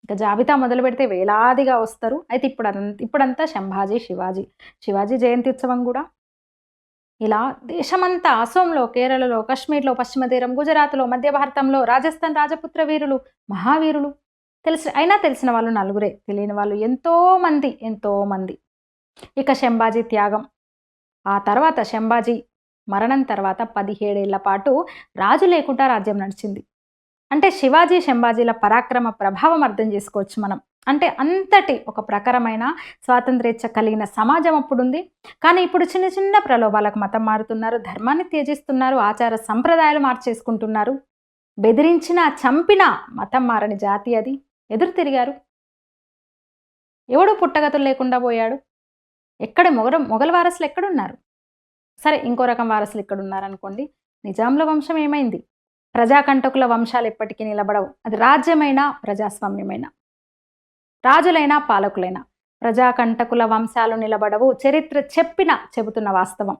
ఇక జాబితా మొదలు పెడితే వేలాదిగా వస్తారు. అయితే ఇప్పుడంతా శంభాజీ, శివాజీ. శివాజీ జయంతి ఉత్సవం గూడా ఇలా దేశమంతా అసోంలో, కేరళలో, కశ్మీర్‌లో, పశ్చిమ తీరం, గుజరాత్‌లో, మధ్య భారతంలో, రాజస్థాన్ రాజపుత్ర వీరులు, మహావీరులు తెలిసిన వాళ్ళు నలుగురే. తెలియని వాళ్ళు ఎంతో మంది, ఎంతో మంది. ఇక శంభాజీ త్యాగం. ఆ తర్వాత శంభాజీ మరణం తర్వాత 17 ఏళ్ల పాటు రాజు లేకుండా రాజ్యం నడిచింది. అంటే శివాజీ, శంభాజీల పరాక్రమ ప్రభావం అర్థం చేసుకోవచ్చు మనం. అంటే అంతటి ఒక ప్రఖరమైన స్వాతంత్ర్యేచ్ఛ కలిగిన సమాజం అప్పుడుంది. కానీ ఇప్పుడు చిన్న చిన్న ప్రలోభాలకు మతం మారుతున్నారు, ధర్మాన్ని త్యజిస్తున్నారు, ఆచార సంప్రదాయాలు మార్చేసుకుంటున్నారు. బెదిరించినా, చంపినా మతం మారని జాతి అది. ఎదురు తిరిగారు. ఎవడు పుట్టగతులు లేకుండా పోయాడు. ఎక్కడ మొఘల్ వారసులు ఎక్కడున్నారు? సరే, ఇంకో రకం వారసులు ఇక్కడున్నారనుకోండి. నిజాంల వంశం ఏమైంది? ప్రజాకంటకుల వంశాలు ఎప్పటికీ నిలబడవు. అది రాజ్యమైనా, ప్రజాస్వామ్యమైనా, రాజులైనా, పాలకులైనా. ప్రజాకంటకుల వంశాలు నిలబడవు. చరిత్ర చెబుతున్న వాస్తవం.